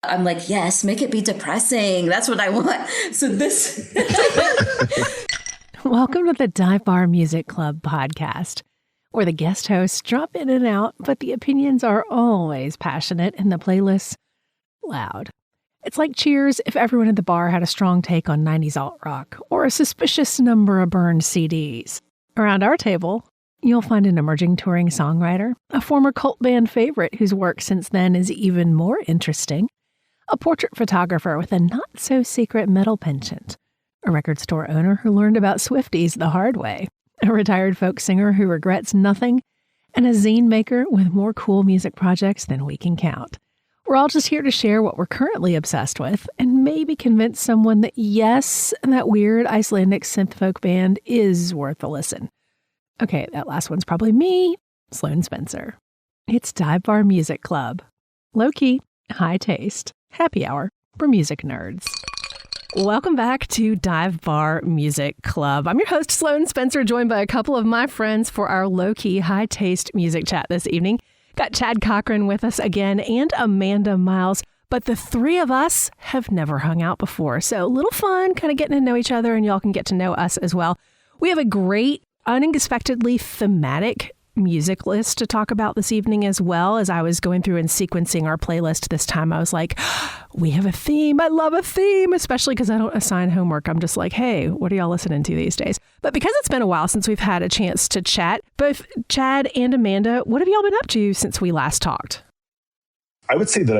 I'm like, yes, make it be depressing. That's what I want. So this. Welcome to the Dive Bar Music Club podcast, where the guest hosts drop in and out, but the opinions are always passionate and the playlists loud. It's like Cheers if everyone at the bar had a strong take on 90s alt-rock or a suspicious number of burned CDs. Around our table, you'll find an emerging touring songwriter, a former cult band favorite whose work since then is even more interesting, a portrait photographer with a not-so-secret metal penchant, a record store owner who learned about Swifties the hard way, a retired folk singer who regrets nothing, and a zine maker with more cool music projects than we can count. We're all just here to share what we're currently obsessed with and maybe convince someone that yes, that weird Icelandic synth folk band is worth a listen. Okay, that last one's probably me, Sloane Spencer. It's Dive Bar Music Club. Low-key, high taste, happy hour for music nerds. Welcome back to Dive Bar Music Club. I'm your host, Sloane Spencer, joined by a couple of my friends for our low-key, high-taste music chat this evening. Got Chad Cochran with us again and Amanda Miles, but the three of us have never hung out before. So a little fun, kind of getting to know each other, and y'all can get to know us as well. We have a great, unexpectedly thematic music list to talk about this evening as well. As I was going through and sequencing our playlist this time, I was like, we have a theme. I love a theme, especially because I don't assign homework. I'm just like, hey, what are y'all listening to these days? But because it's been a while since we've had a chance to chat, both Chad and Amanda, what have y'all been up to since we last talked? I would say that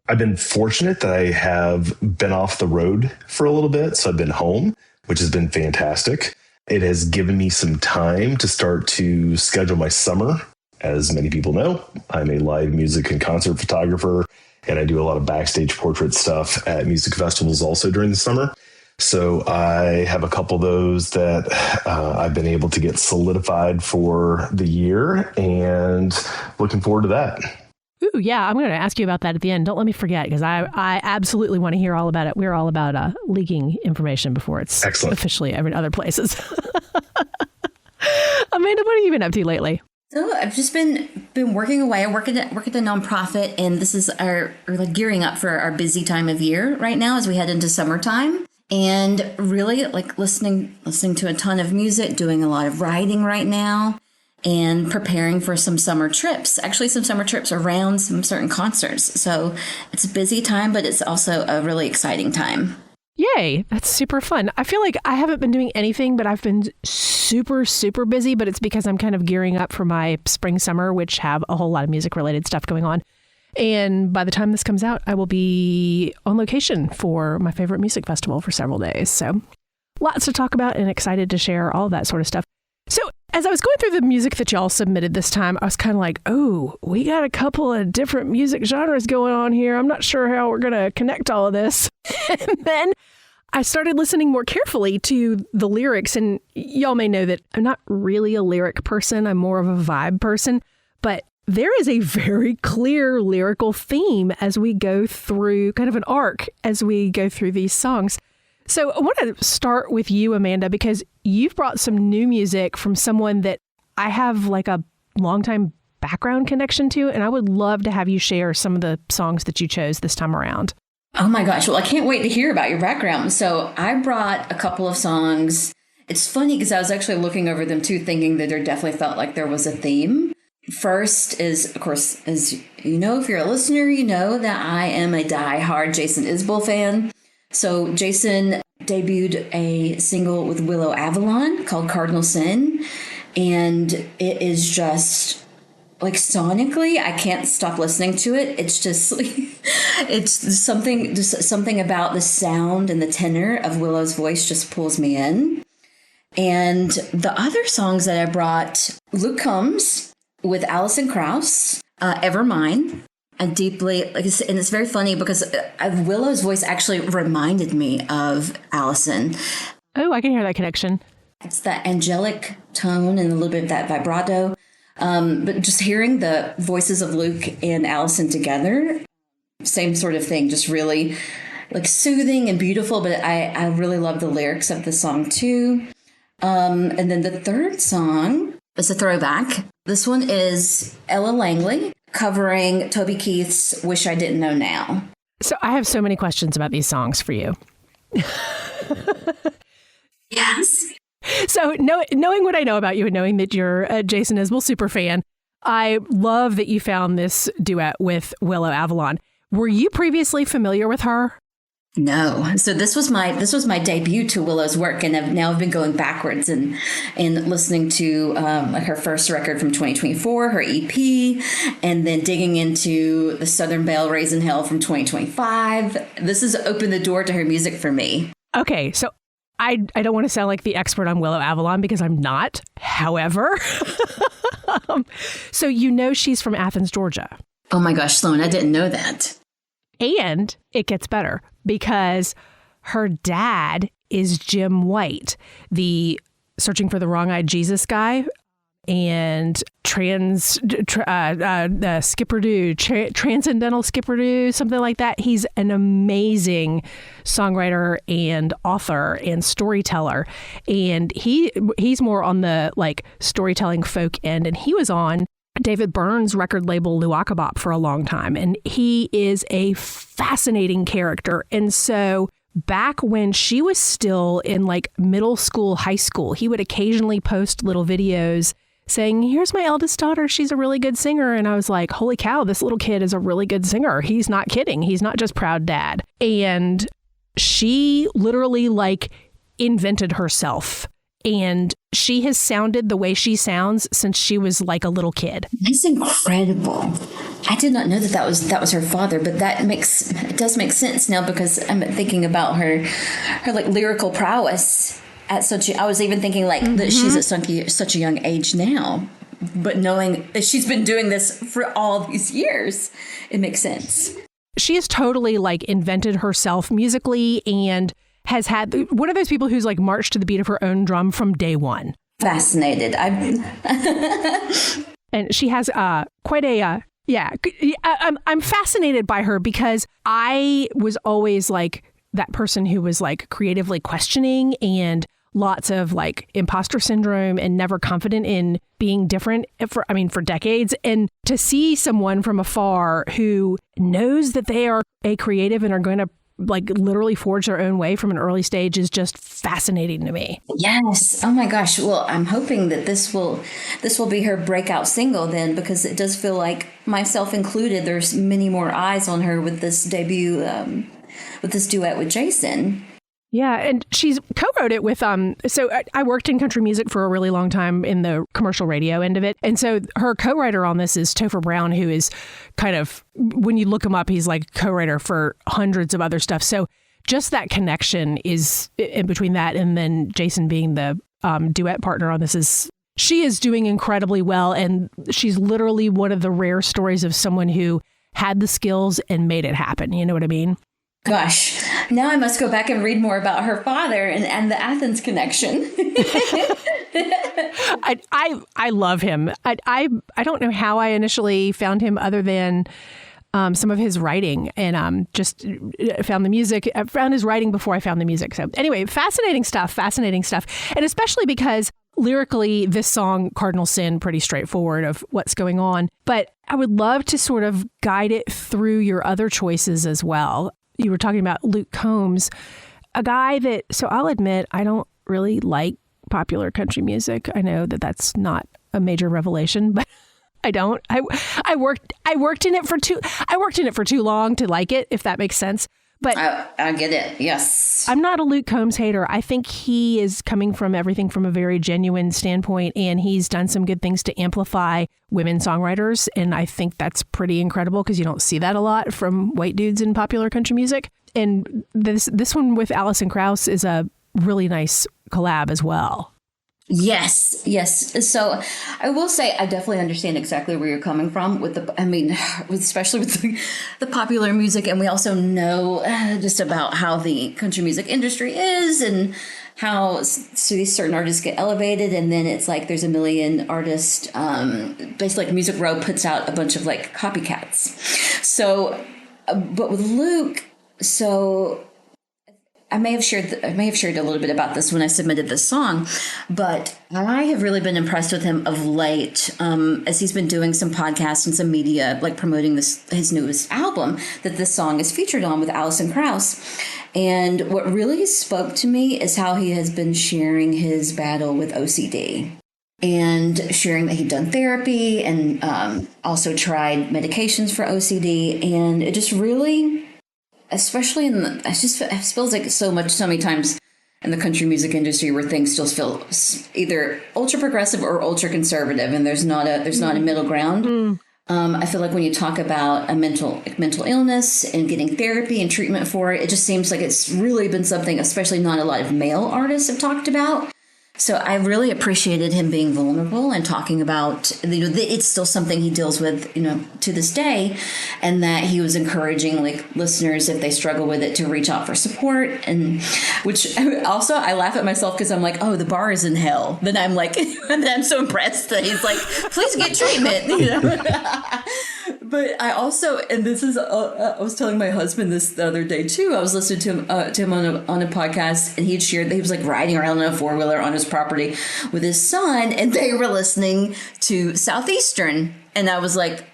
I've been fortunate that I have been off the road for a little bit. So I've been home, which has been fantastic. It has given me some time to start to schedule my summer. As many people know, I'm a live music and concert photographer, and I do a lot of backstage portrait stuff at music festivals also during the summer. So I have a couple of those that I've been able to get solidified for the year, and looking forward to that. Ooh, yeah, I'm going to ask you about that at the end. Don't let me forget, because I absolutely want to hear all about it. We're all about leaking information before it's officially in other places. Amanda, what have you been up to lately? So I've just been working away. I work at a nonprofit, and this is we're like gearing up for our busy time of year right now as we head into summertime. And really like listening to a ton of music, doing a lot of writing right now, and preparing for some summer trips. Actually, some summer trips around some certain concerts. So it's a busy time, but it's also a really exciting time. Yay, that's super fun. I feel like I haven't been doing anything, but I've been super, super busy, but it's because I'm kind of gearing up for my spring, summer, which have a whole lot of music-related stuff going on. And by the time this comes out, I will be on location for my favorite music festival for several days. So lots to talk about and excited to share all that sort of stuff. So as I was going through the music that y'all submitted this time, I was kind of like, oh, we got a couple of different music genres going on here. I'm not sure how we're going to connect all of this. And then I started listening more carefully to the lyrics. And y'all may know that I'm not really a lyric person. I'm more of a vibe person. But there is a very clear lyrical theme as we go through, kind of an arc as we go through these songs. So I want to start with you, Amanda, because you've brought some new music from someone that I have like a longtime background connection to, and I would love to have you share some of the songs that you chose this time around. Oh my gosh. Well, I can't wait to hear about your background. So I brought a couple of songs. It's funny because I was actually looking over them too, thinking that there definitely felt like there was a theme. First is, of course, as you know, if you're a listener, you know that I am a diehard Jason Isbell fan. So Jason debuted a single with Willow Avalon called Cardinal Sin, and it is just like sonically, I can't stop listening to it. It's just it's something about the sound and the tenor of Willow's voice just pulls me in. And the other songs that I brought, Luke Combs with Alison Krauss, Ever Mine. And deeply, and it's very funny because Willow's voice actually reminded me of Allison. Oh, I can hear that connection. It's that angelic tone and a little bit of that vibrato. But just hearing the voices of Luke and Allison together, same sort of thing, just really like soothing and beautiful. But I really love the lyrics of the song too. And then the third song is a throwback. This one is Ella Langley covering Toby Keith's Wish I Didn't Know Now. So I have so many questions about these songs for you. Yes. So knowing what I know about you and knowing that you're a Jason Isbell super fan, I love that you found this duet with Willow Avalon. Were you previously familiar with her? No. So this was my debut to Willow's work, and I've now been going backwards and listening to her first record from 2024, her EP, and then digging into the Southern Belle Raising Hell from 2025. This has opened the door to her music for me. Okay, so I don't want to sound like the expert on Willow Avalon because I'm not. However, so she's from Athens, Georgia. Oh my gosh, Sloane, I didn't know that. And it gets better because her dad is Jim White, the Searching for the Wrong-Eyed Jesus guy, and Transcendental Skipperdo, something like that. He's an amazing songwriter and author and storyteller. And he's more on the like storytelling folk end. And he was on David Byrne's record label Luaka Bop for a long time. And he is a fascinating character. And so back when she was still in like middle school, high school, he would occasionally post little videos saying, here's my eldest daughter. She's a really good singer. And I was like, holy cow, this little kid is a really good singer. He's not kidding. He's not just proud dad. And she literally like invented herself. And she has sounded the way she sounds since she was like a little kid. That's incredible. I did not know that was her father, but it does make sense now because I'm thinking about her like lyrical prowess at I was even thinking like that she's at such a young age now, but knowing that she's been doing this for all these years, it makes sense. She has totally like invented herself musically and has had one of those people who's like marched to the beat of her own drum from day one. Fascinated. And she has quite a, I'm fascinated by her because I was always like that person who was like creatively questioning and lots of like imposter syndrome and never confident in being different for decades. And to see someone from afar who knows that they are a creative and are going to like literally forge their own way from an early stage is just fascinating to me. Yes. Oh my gosh. Well, I'm hoping that this will be her breakout single then, because it does feel like, myself included, there's many more eyes on her with this debut, with this duet with Jason. Yeah, and she's co-wrote it with, so I worked in country music for a really long time in the commercial radio end of it. And so her co-writer on this is Topher Brown, who is kind of, when you look him up, he's like co-writer for hundreds of other stuff. So just that connection is in between that and then Jason being the duet partner on this she is doing incredibly well. And she's literally one of the rare stories of someone who had the skills and made it happen. You know what I mean? Gosh, now I must go back and read more about her father and the Athens connection. I love him. I don't know how I initially found him other than some of his writing and just found the music. I found his writing before I found the music. So anyway, fascinating stuff. And especially because lyrically, this song, Cardinal Sin, pretty straightforward of what's going on. But I would love to sort of guide it through your other choices as well. You were talking about Luke Combs, a guy that, so I'll admit, I don't really like popular country music. I know that that's not a major revelation, but I don't. I worked in it for too long to like it, if that makes sense. But I get it. Yes. I'm not a Luke Combs hater. I think he is coming from everything from a very genuine standpoint, and he's done some good things to amplify women songwriters. And I think that's pretty incredible because you don't see that a lot from white dudes in popular country music. And this one with Alison Krauss is a really nice collab as well. Yes. So I will say I definitely understand exactly where you're coming from especially with the popular music. And we also know just about how the country music industry is and how these certain artists get elevated. And then it's like there's a million artists, basically like Music Row puts out a bunch of like copycats. So, but with Luke, so I may have shared a little bit about this when I submitted this song, but I have really been impressed with him of late, as he's been doing some podcasts and some media, like promoting his newest album that this song is featured on with Alison Krauss. And what really spoke to me is how he has been sharing his battle with OCD and sharing that he'd done therapy and also tried medications for OCD. And it just really, especially it feels like so many times in the country music industry where things still feel either ultra progressive or ultra conservative, and there's not a middle ground. I feel like when you talk about a mental illness and getting therapy and treatment for it, it just seems like it's really been something, especially not a lot of male artists have talked about. So I really appreciated him being vulnerable and talking about, it's still something he deals with, to this day, and that he was encouraging like listeners, if they struggle with it, to reach out for support. And which also I laugh at myself because I'm like, oh, the bar is in hell. Then I'm like, and then I'm so impressed that he's like, please get treatment. But I also, and this is, I was telling my husband this the other day too. I was listening to him on a podcast, and he had shared that he was like riding around in a 4-wheeler on his property with his son, and they were listening to Southeastern, and I was like,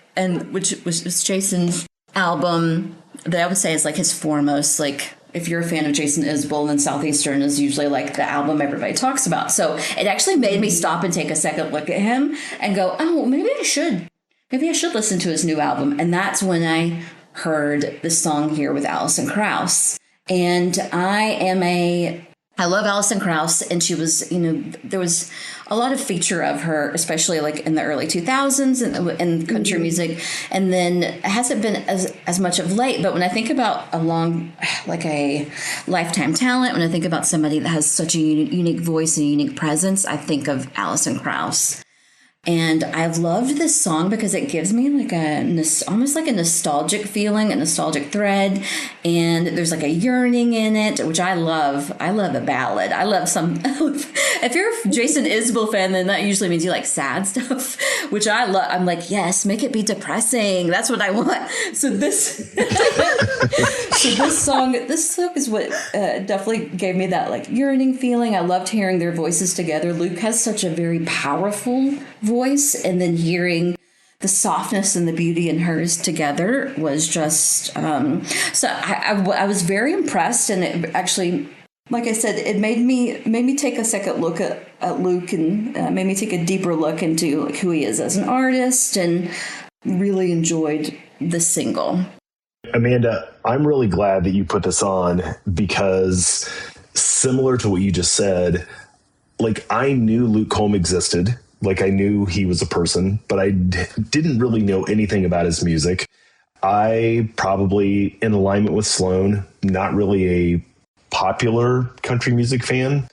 which was Jason's album that I would say is like his foremost, like, if you're a fan of Jason Isbell, then Southeastern is usually like the album everybody talks about. So it actually made me stop and take a second look at him and go, oh, maybe I should listen to his new album. And that's when I heard the song here with Alison Krauss. And I love Alison Krauss, and she was, there was a lot of feature of her, especially like in the early 2000s in country music. And then it hasn't been as much of late. But when I think about a lifetime talent, when I think about somebody that has such a unique voice and unique presence, I think of Alison Krauss. And I've loved this song because it gives me like almost like a nostalgic feeling, a nostalgic thread. And there's like a yearning in it, which I love. I love a ballad. I love if you're a Jason Isbell fan, then that usually means you like sad stuff, which I love. I'm like, yes, make it be depressing. That's what I want. So this song is what definitely gave me that like yearning feeling. I loved hearing their voices together. Luke has such a very powerful voice, and then hearing the softness and the beauty in hers together was just so I was very impressed. And it actually, like I said, it made me take a second look at Luke, and made me take a deeper look into like who he is as an artist, and really enjoyed the single. Amanda, I'm really glad that you put this on, because similar to what you just said, like, I knew Luke Combs existed. Like, I knew he was a person, but I didn't really know anything about his music. I probably, in alignment with Sloane, not really a popular country music fan.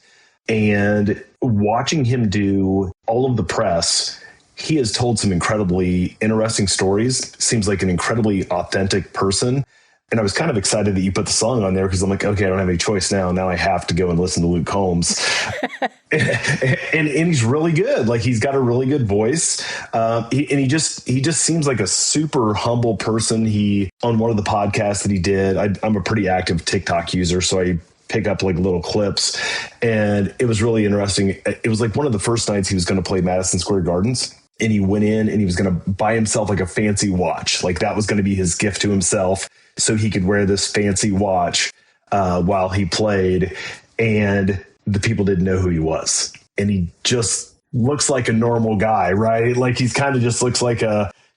And watching him do all of the press, he has told some incredibly interesting stories. Seems like an incredibly authentic person. And I was kind of excited that you put the song on there, because I'm like, okay, I don't have any choice now. Now I have to go and listen to Luke Combs. and he's really good. Like, he's got a really good voice. He just seems like a super humble person. On one of the podcasts that he did, I'm a pretty active TikTok user, so I pick up like little clips, and it was really interesting. It was like one of the first nights he was going to play Madison Square Gardens. And he went in and he was going to buy himself like a fancy watch. Like, that was going to be his gift to himself, so he could wear this fancy watch while he played. And the people didn't know who he was. And he just looks like a normal guy, right? Like, he's kind of just looks like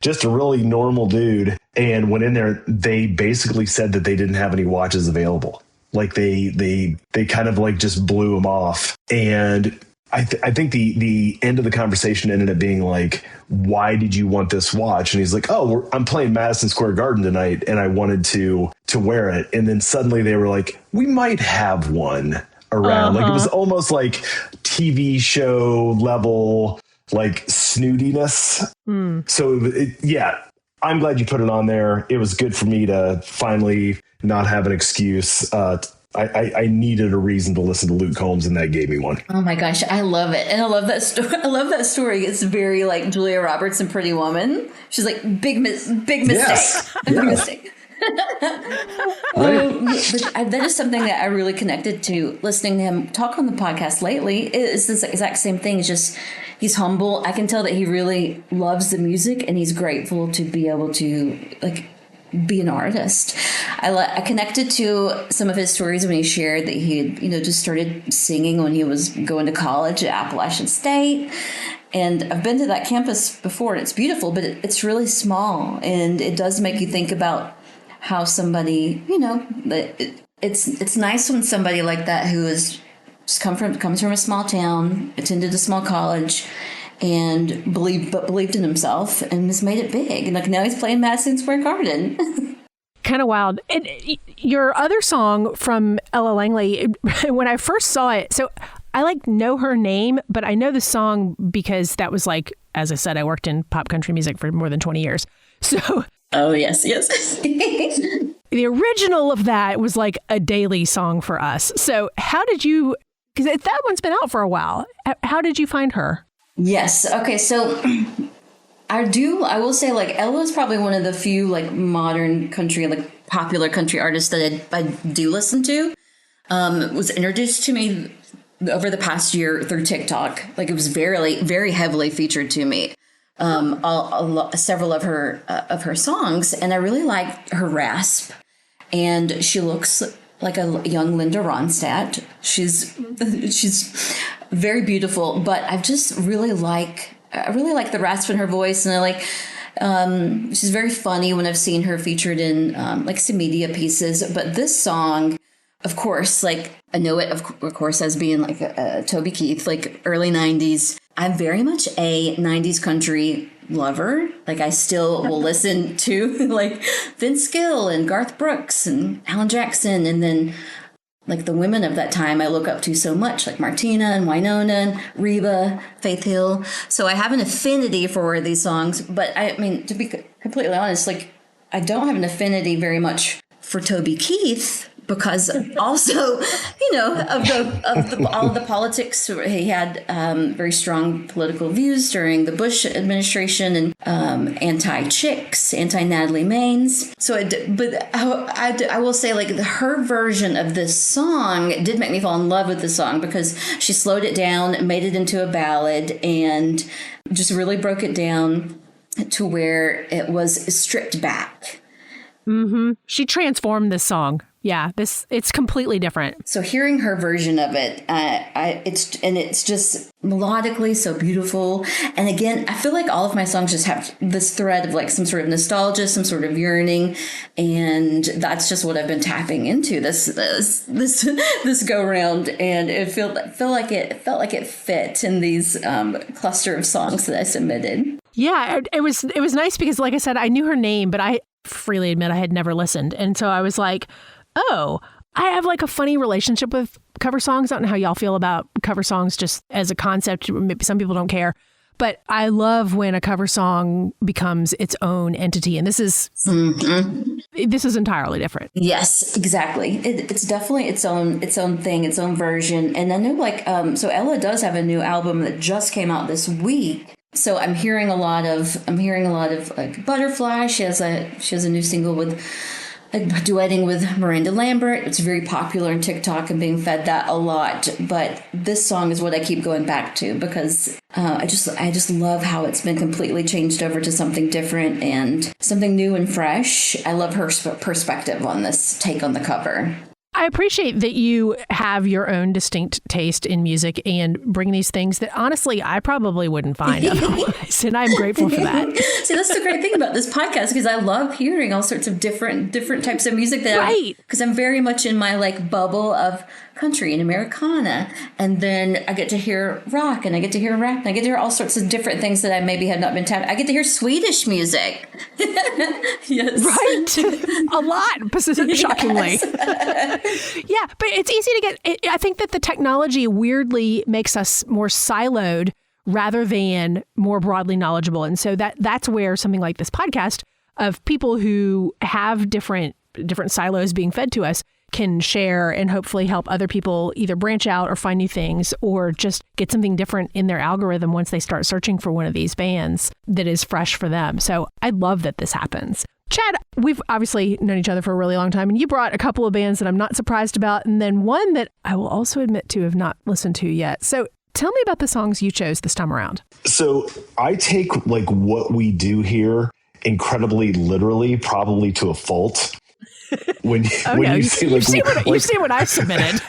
just a really normal dude. And went in there, they basically said that they didn't have any watches available. Like, they kind of like just blew him off. And I think the end of the conversation ended up being like, why did you want this watch? And he's like, oh, I'm playing Madison Square Garden tonight, and I wanted to wear it. And then suddenly they were like, we might have one around. Like, it was almost like TV show level, like, snootiness. So I'm glad you put it on there. It was good for me to finally not have an excuse. I needed a reason to listen to Luke Combs, and that gave me one. Oh my gosh, I love it. And I love that story. I love that story. It's very like Julia Roberts in Pretty Woman. She's like, big mistake. Yes. Big mistake. That is something that I really connected to listening to him talk on the podcast lately. It's this exact same thing. It's just he's humble. I can tell that he really loves the music and he's grateful to be able to be an artist. I connected to some of his stories when he shared that he had, just started singing when he was going to college at Appalachian State. And I've been to that campus before, and it's beautiful, but it's really small, and it does make you think about how somebody, it's nice when somebody like that who is just comes from a small town, attended a small college, and believed in himself, and has made it big. And now he's playing Madison Square Garden. Kind of wild. And your other song from Ella Langley, when I first saw it, so I know her name, but I know the song because that was as I said, I worked in pop country music for more than 20 years. So. Oh, yes. The original of that was a daily song for us. So how did you, because that one's been out for a while. How did you find her? Yes. Okay. So I will say Ella is probably one of the few modern country, popular country artists that I do listen to. It was introduced to me over the past year through TikTok. It was very, very heavily featured to me. Several of her songs, and I really like her rasp, and she looks like a young Linda Ronstadt. She's very beautiful, but I really like the rasp in her voice, and she's very funny when I've seen her featured in some media pieces. But this song, of course, I know it, of course, as being a Toby Keith, early 90s. I'm very much a 90s country lover. I still will listen to Vince Gill and Garth Brooks and Alan Jackson. And then the women of that time I look up to so much, Martina and Winona and Reba, Faith Hill. So I have an affinity for these songs. But to be completely honest, I don't have an affinity very much for Toby Keith, because also, all of the politics. He had very strong political views during the Bush administration, and anti-chicks, anti-Natalie Maines. So, I will say, her version of this song did make me fall in love with the song, because she slowed it down, made it into a ballad, and just really broke it down to where it was stripped back. Mm-hmm. She transformed this song. Yeah, it's completely different. So hearing her version of it, it's just melodically so beautiful. And again, I feel like all of my songs just have this thread of some sort of nostalgia, some sort of yearning, and that's just what I've been tapping into this go round. And it felt like it fit in these cluster of songs that I submitted. Yeah, it was nice because, like I said, I knew her name, but I freely admit I had never listened, and so I was like, oh, I have a funny relationship with cover songs. I don't know how y'all feel about cover songs just as a concept. Maybe some people don't care, but I love when a cover song becomes its own entity. And this is entirely different. Yes, exactly. It's definitely its own thing, its own version. And I know so Ella does have a new album that just came out this week. So I'm hearing a lot of Butterfly. She has a new single with duetting with Miranda Lambert. It's very popular on TikTok and being fed that a lot. But this song is what I keep going back to, because I just love how it's been completely changed over to something different and something new and fresh. I love her perspective on this take on the cover. I appreciate that you have your own distinct taste in music and bring these things that honestly I probably wouldn't find otherwise, and I'm grateful for that. See, that's the great thing about this podcast, because I love hearing all sorts of different types of music because I'm very much in my bubble of country and Americana, and then I get to hear rock, and I get to hear rap, and I get to hear all sorts of different things that I maybe had not been tapped. I get to hear Swedish music. Yes. Right. A lot, shockingly. Yes. Yeah, but it's easy to get. I think that the technology weirdly makes us more siloed rather than more broadly knowledgeable. And so that's where something like this podcast of people who have different silos being fed to us can share and hopefully help other people either branch out or find new things or just get something different in their algorithm once they start searching for one of these bands that is fresh for them. So I love that this happens. Chad, we've obviously known each other for a really long time, and you brought a couple of bands that I'm not surprised about, and then one that I will also admit to have not listened to yet. So tell me about the songs you chose this time around. So I take like what we do here incredibly literally, probably to a fault. When you say like, you've seen what I've submitted.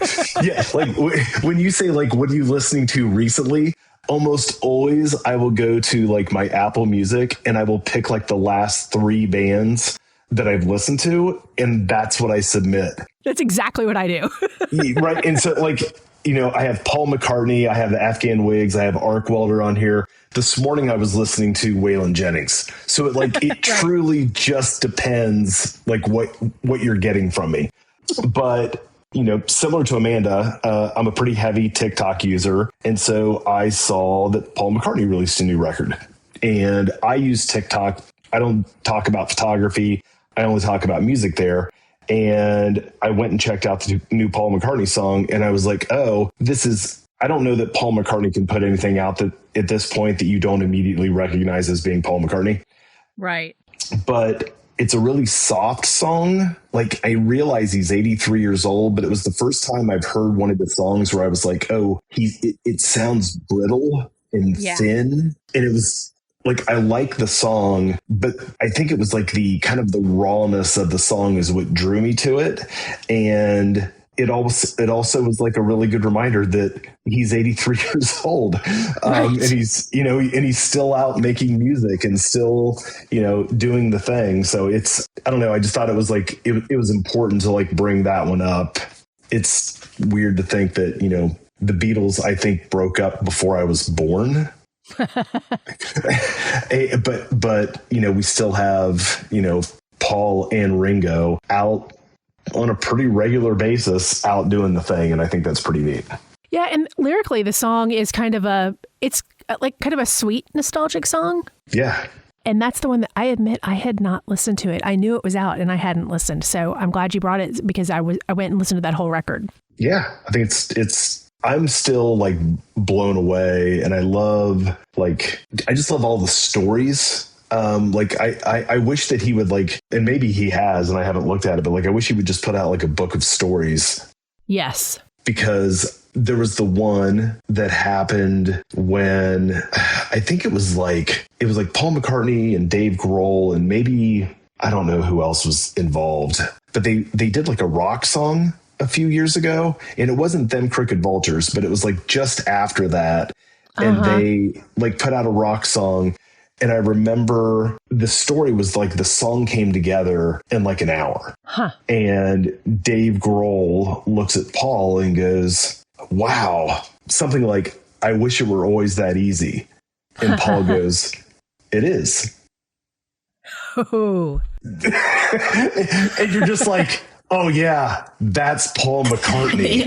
Yeah, like when you say like, what are you listening to recently? Almost always I will go to like my Apple Music and I will pick like the last 3 bands that I've listened to, and that's what I submit. That's exactly what I do. Right. And so like, you know, I have Paul McCartney, I have the Afghan Wigs, I have Arc Welder on here. This morning I was listening to Waylon Jennings. So it like, it truly just depends like what you're getting from me. But you know, similar to Amanda, I'm a pretty heavy TikTok user. And so I saw that Paul McCartney released a new record. And I use TikTok. I don't talk about photography. I only talk about music there. And I went and checked out the new Paul McCartney song. And I was like, oh, I don't know that Paul McCartney can put anything out that at this point that you don't immediately recognize as being Paul McCartney. Right. But it's a really soft song. Like, I realize he's 83 years old, but it was the first time I've heard one of the songs where I was like, oh, it sounds brittle and thin. And it was like, I like the song, but I think it was like the kind of the rawness of the song is what drew me to it. And it also was like a really good reminder that he's 83 years old. Right. And he's still out making music and still, doing the thing. So I don't know. I just thought it was like, it was important to like bring that one up. It's weird to think that, the Beatles, I think, broke up before I was born. but we still have, Paul and Ringo out on a pretty regular basis out doing the thing. And I think that's pretty neat. Yeah. And lyrically, the song is kind of a sweet, nostalgic song. Yeah. And that's the one that I admit I had not listened to it. I knew it was out and I hadn't listened. So I'm glad you brought it because I went and listened to that whole record. Yeah. I think I'm still like blown away. And I just love all the stories. I wish that he would and maybe he has, and I haven't looked at it, but I wish he would just put out like a book of stories. Yes. Because there was the one that happened when I think it was like Paul McCartney and Dave Grohl and maybe, I don't know who else was involved, but they did like a rock song a few years ago, and it wasn't Them Crooked Vultures, but it was like just after that. And they put out a rock song. And I remember the story was like the song came together in like an hour. Huh. And Dave Grohl looks at Paul and goes, wow, something like, I wish it were always that easy. And Paul goes, it is. Oh. And you're just like, oh yeah, that's Paul McCartney.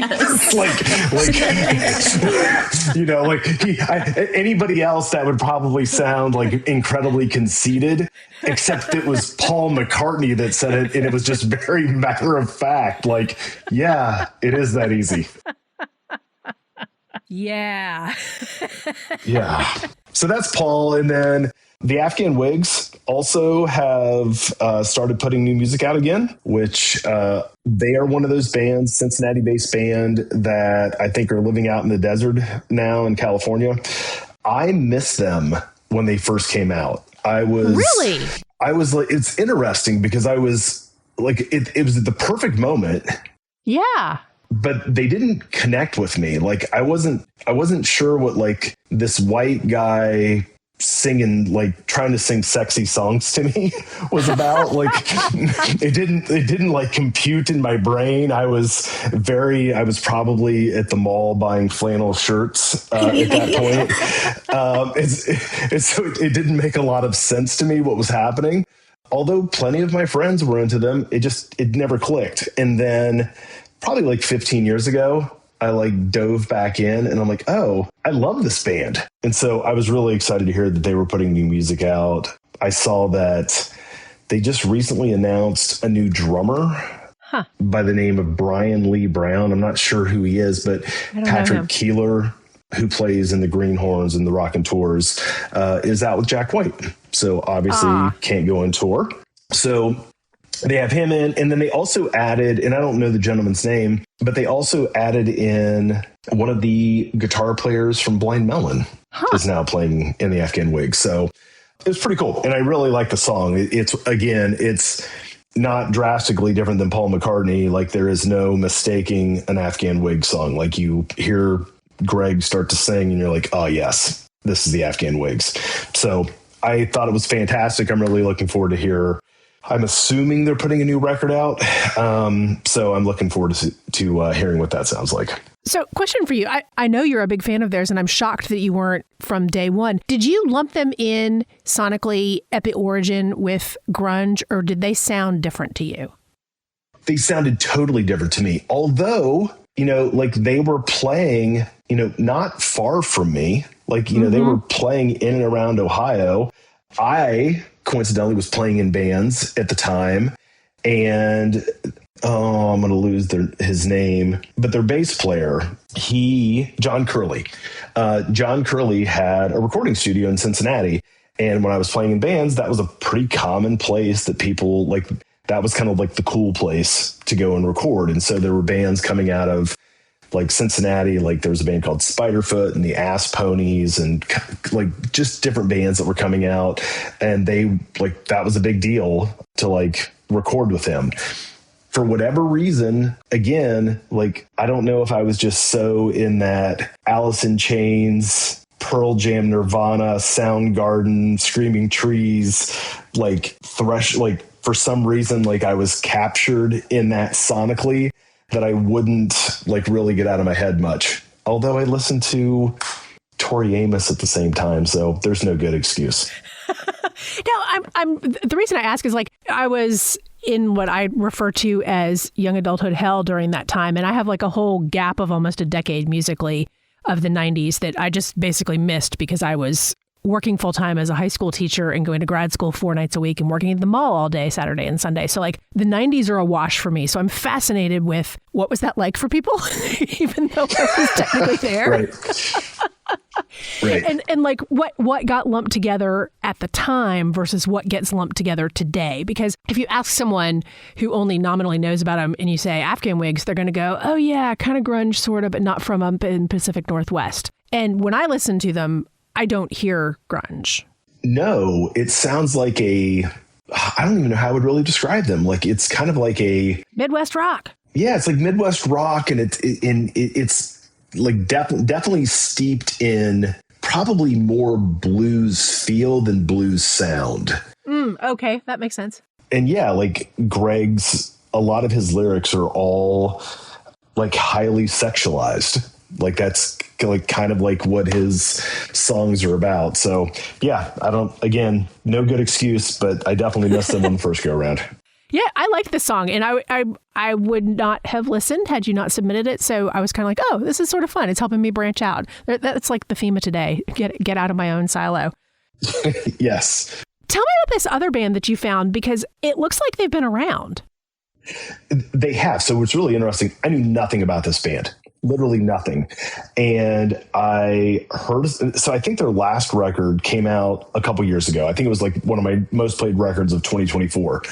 Anybody else that would probably sound like incredibly conceited, except it was Paul McCartney that said it, and it was just very matter of fact. Like, yeah, it is that easy. Yeah. Yeah. So that's Paul, and then the Afghan Wigs also have started putting new music out again, which they are one of those bands, Cincinnati-based band that I think are living out in the desert now in California. I miss them when they first came out. I was like, it's interesting because I was like, it was the perfect moment. Yeah. But they didn't connect with me. Like I wasn't sure what like this white guy singing, trying to sing sexy songs to me was about. It didn't like compute in my brain. I was probably at the mall buying flannel shirts at that point. So it didn't make a lot of sense to me what was happening. Although plenty of my friends were into them, it never clicked. And then probably 15 years ago, I dove back in and I'm like, oh, I love this band. And so I was really excited to hear that they were putting new music out. I saw that they just recently announced a new drummer. by the name of Brian Lee Brown. I'm not sure who he is, but Patrick Keeler, who plays in the Greenhorns and the Rockin' Tours, is out with Jack White. So obviously can't go on tour. So they have him in, and then they also added, and I don't know the gentleman's name, but they also added in one of the guitar players from Blind Melon is now playing in the Afghan Wigs. So it's pretty cool. And I really like the song. It's not drastically different than Paul McCartney. Like, there is no mistaking an Afghan Wig song. Like, you hear Greg start to sing and you're like, oh yes, this is the Afghan Wigs. So I thought it was fantastic. I'm really looking forward to I'm assuming they're putting a new record out. So I'm looking forward to hearing what that sounds like. So question for you. I know you're a big fan of theirs, and I'm shocked that you weren't from day one. Did you lump them in sonically at the origin with grunge, or did they sound different to you? They sounded totally different to me. Although, like, they were playing, not far from me. Like, they were playing in and around Ohio. I coincidentally was playing in bands at the time, and I'm going to lose his name, but their bass player, John Curley. John Curley had a recording studio in Cincinnati. And when I was playing in bands, that was a pretty common place that people like. That was kind of like the cool place to go and record. And so there were bands coming out of like Cincinnati. Like, there was a band called Spiderfoot and the Ass Ponies, and like just different bands that were coming out. And that was a big deal to like record with them. For whatever reason, again, like, I don't know if I was just so in that Alice in Chains, Pearl Jam, Nirvana, Soundgarden, Screaming Trees, like for some reason, like, I was captured in that sonically that I wouldn't like really get out of my head much. Although I listened to Tori Amos at the same time, so there's no good excuse. No, the reason I ask is, like, I was in what I refer to as young adulthood hell during that time. And I have like a whole gap of almost a decade musically of the 90s that I just basically missed because I was working full time as a high school teacher and going to grad school 4 nights a week and working at the mall all day, Saturday and Sunday. So like the 90s are a wash for me. So I'm fascinated with what was that like for people, even though I was technically there. Right. And like what got lumped together at the time versus what gets lumped together today. Because if you ask someone who only nominally knows about them and you say Afghan Wigs, they're going to go, oh yeah, kind of grunge sort of, but not from up in Pacific Northwest. And when I listen to them, I don't hear grunge. No, it sounds like I don't even know how I would really describe them. Like, it's kind of like a Midwest rock. Yeah, it's like Midwest rock, and it's like definitely steeped in probably more blues feel than blues sound. Okay, that makes sense. And yeah, like a lot of his lyrics are all like highly sexualized. Like, that's like kind of like what his songs are about. So yeah, no good excuse, but I definitely missed them on the first go around. Yeah, I like the song, and I would not have listened had you not submitted it. So I was kind of like, oh, this is sort of fun. It's helping me branch out. That's like the theme of today. Get out of my own silo. Yes. Tell me about this other band that you found, because it looks like they've been around. They have. So it's really interesting. I knew nothing about this band. Literally nothing. And I think their last record came out a couple years ago. I think it was like one of my most played records of 2024.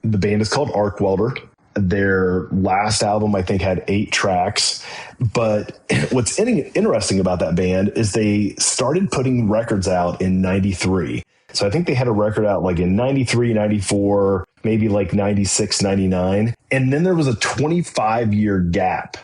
The band is called Arc Welder. Their last album, I think, had 8 tracks. But what's interesting about that band is they started putting records out in 93. So I think they had a record out like in 93, 94, maybe like 96, 99. And then there was a 25-year gap.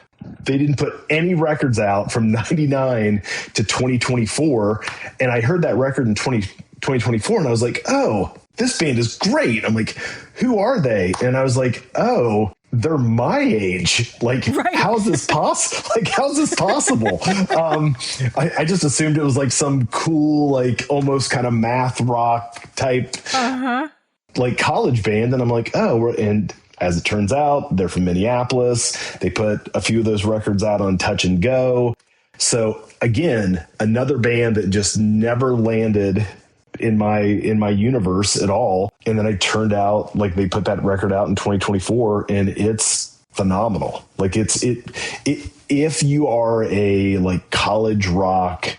They didn't put any records out from 99 to 2024. And I heard that record in 2024 and I was like, oh, this band is great. I'm like, who are they? And I was like, oh, they're my age. Like, right. How's this possible? I just assumed it was like some cool, like almost kind of math rock type, like college band. And I'm like, oh, and as it turns out, they're from Minneapolis. They put a few of those records out on Touch and Go. So again, another band that just never landed in my universe at all. And then I turned out, like, they put that record out in 2024 and it's phenomenal. Like if you are a like college rock,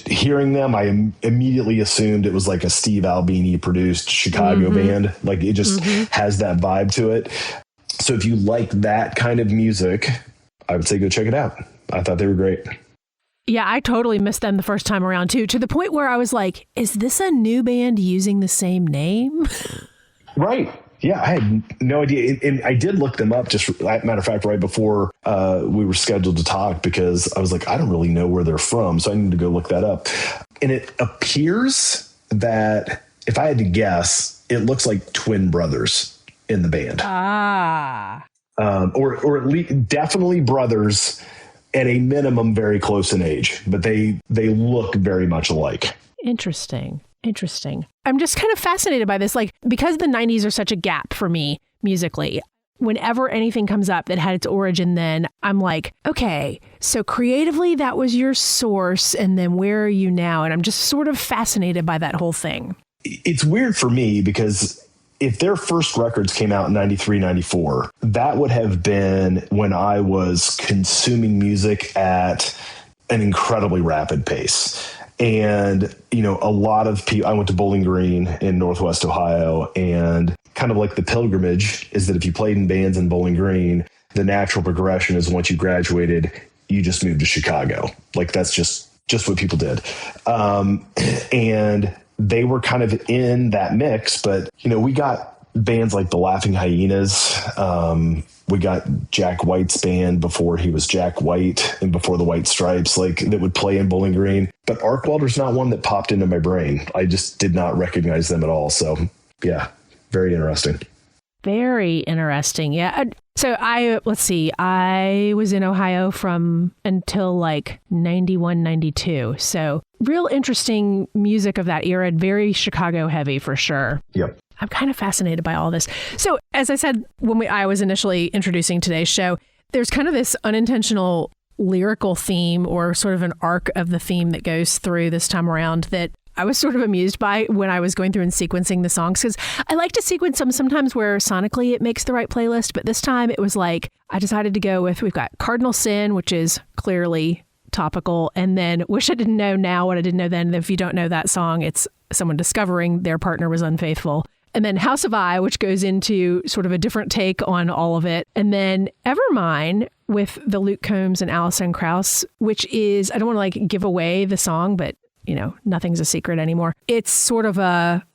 hearing them, I immediately assumed it was like a Steve Albini produced Chicago band. Like it just has that vibe to it. So if you like that kind of music, I would say go check it out. I thought they were great. Yeah, I totally missed them the first time around too, to the point where I was like, is this a new band using the same name? Right. Yeah, I had no idea. And I did look them up, just matter of fact, right before we were scheduled to talk, because I was like, I don't really know where they're from. So I need to go look that up. And it appears that, if I had to guess, it looks like twin brothers in the band. Or at least definitely brothers, at a minimum very close in age, but they look very much alike. Interesting. I'm just kind of fascinated by this, like, because the 90s are such a gap for me musically. Whenever anything comes up that had its origin then, I'm like, okay, so creatively that was your source, and then where are you now? And I'm just sort of fascinated by that whole thing. It's weird for me because if their first records came out in 93, 94, that would have been when I was consuming music at an incredibly rapid pace. And, you know, a lot of people, I went to Bowling Green in Northwest Ohio, and kind of like the pilgrimage is that if you played in bands in Bowling Green, the natural progression is once you graduated, you just moved to Chicago. Like that's just what people did. And they were kind of in that mix, but, you know, we got bands like the Laughing Hyenas. We got Jack White's band before he was Jack White and before the White Stripes, like that would play in Bowling Green. But Arkwelder's not one that popped into my brain. I just did not recognize them at all. So yeah, very interesting. Very interesting. Yeah. So I was in Ohio from until like 91, 92. So real interesting music of that era, very Chicago heavy for sure. Yep. I'm kind of fascinated by all this. So as I said, when I was initially introducing today's show, there's kind of this unintentional lyrical theme, or sort of an arc of the theme that goes through this time around, that I was sort of amused by when I was going through and sequencing the songs, because I like to sequence them sometimes where sonically it makes the right playlist. But this time it was like, I decided to go with, we've got Cardinal Sin, which is clearly topical, and then Wish I Didn't Know Now What I Didn't Know Then. If you don't know that song, it's someone discovering their partner was unfaithful. And then House of I, which goes into sort of a different take on all of it. And then Evermine with the Luke Combs and Alison Krauss, which is, I don't want to like give away the song, but you know, nothing's a secret anymore. It's sort of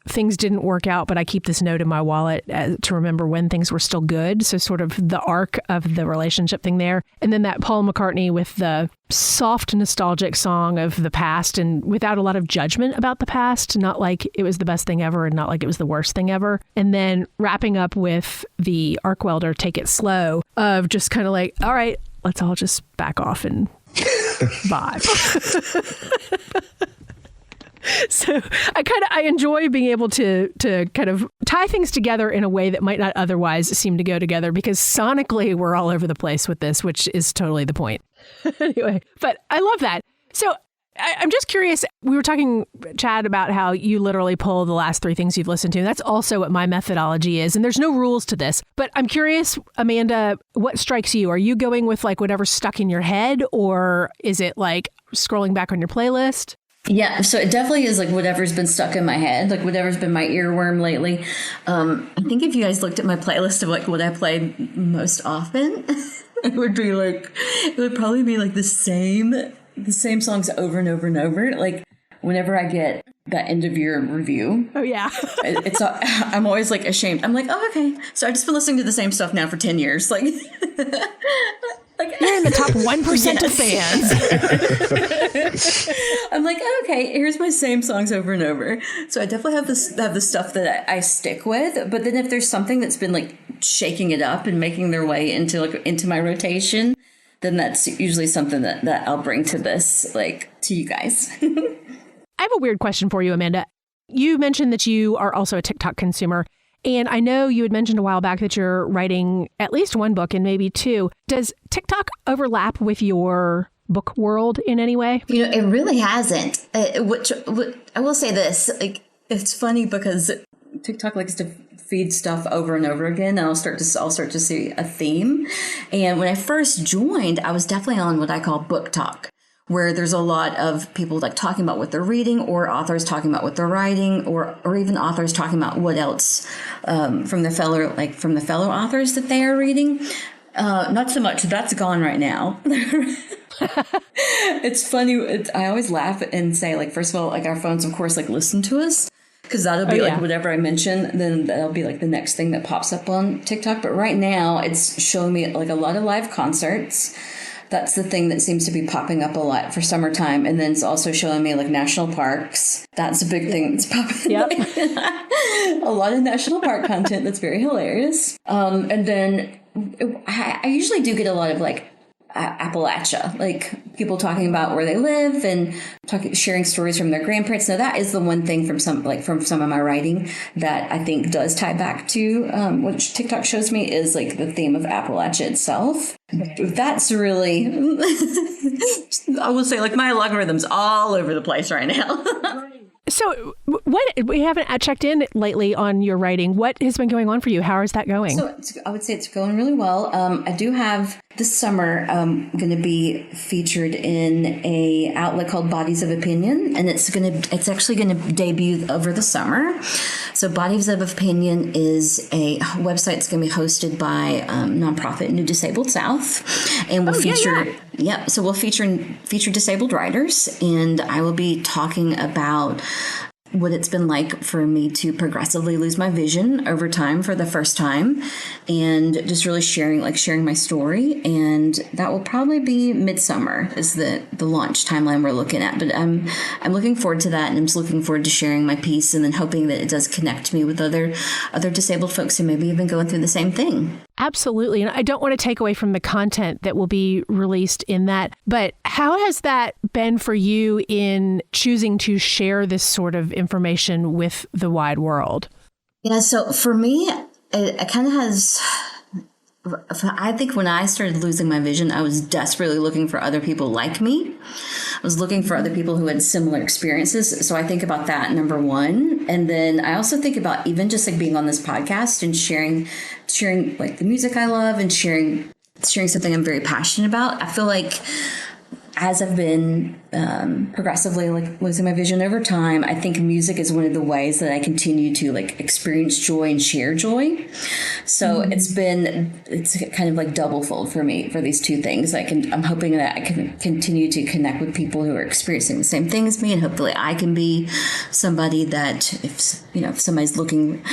things didn't work out, but I keep this note in my wallet to remember when things were still good. So sort of the arc of the relationship thing there. And then that Paul McCartney with the soft nostalgic song of the past, and without a lot of judgment about the past, not like it was the best thing ever and not like it was the worst thing ever. And then wrapping up with the Arkwelder Take It Slow of just kind of like, all right, let's all just back off and vibe. So I enjoy being able to kind of tie things together in a way that might not otherwise seem to go together, because sonically we're all over the place with this, which is totally the point. Anyway, but I love that. So I'm just curious. We were talking, Chad, about how you literally pull the last three things you've listened to. That's also what my methodology is. And there's no rules to this. But I'm curious, Amanda, what strikes you? Are you going with like whatever's stuck in your head, or is it like scrolling back on your playlist? Yeah, so it definitely is like whatever's been stuck in my head, like whatever's been my earworm lately. I think if you guys looked at my playlist of like what I played most often, it would probably be like the same songs over and over and over. Like whenever I get that end of year review. Oh yeah. I'm always like ashamed. I'm like, oh, okay. So I've just been listening to the same stuff now for 10 years. Like, you're in the top 1% of fans. I'm like, oh, okay, here's my same songs over and over. So I definitely have the stuff that I stick with. But then if there's something that's been like shaking it up and making their way into my rotation, then that's usually something that I'll bring to you guys. I have a weird question for you, Amanda. You mentioned that you are also a TikTok consumer. And I know you had mentioned a while back that you're writing at least one book and maybe two. Does TikTok overlap with your book world in any way? It really hasn't. Which I will say this, like, it's funny because TikTok likes to feed stuff over and over again, and I'll start to see a theme. And when I first joined, I was definitely on what I call book talk, where there's a lot of people like talking about what they're reading, or authors talking about what they're writing, or even authors talking about what else from the fellow authors that they are reading. Not so much. That's gone right now. It's funny. I always laugh and say, like, first of all, like, our phones, of course, like, listen to us. Because that'll be like whatever I mention, then that'll be like the next thing that pops up on TikTok. But right now, it's showing me like a lot of live concerts. That's the thing that seems to be popping up a lot for summertime. And then it's also showing me like national parks. That's a big thing that's popping up. A lot of national park content that's very hilarious. And then I usually do get a lot of like Appalachia, like people talking about where they live and sharing stories from their grandparents. Now that is the one thing from some of my writing that I think does tie back to what TikTok shows me is like the theme of Appalachia itself. That's really, I will say, like, my algorithm's all over the place right now. So we haven't checked in lately on your writing. What has been going on for you? How is that going? So I would say it's going really well. I do have this summer going to be featured in a outlet called Bodies of Opinion, and it's actually going to debut over the summer. So Bodies of Opinion is a website that's going to be hosted by nonprofit New Disabled South, and we'll feature. Yeah, so we'll feature disabled writers, and I will be talking about what it's been like for me to progressively lose my vision over time for the first time, and just really sharing my story. And that will probably be midsummer is the launch timeline we're looking at. But I'm looking forward to that, and I'm just looking forward to sharing my piece, and then hoping that it does connect me with other disabled folks who maybe have been going through the same thing. Absolutely. And I don't want to take away from the content that will be released in that, but how has that been for you in choosing to share this sort of information with the wide world? Yeah, so for me, it kind of has... I think when I started losing my vision, I was desperately looking for other people like me. I was looking for other people who had similar experiences. So I think about that, number one. And then I also think about even just like being on this podcast and sharing like the music I love and sharing something I'm very passionate about. I feel like as I've been progressively like losing my vision over time, I think music is one of the ways that I continue to like experience joy and share joy. So it's kind of like double fold for me for these two things. I'm hoping that I can continue to connect with people who are experiencing the same thing as me, and hopefully I can be somebody that if somebody's looking,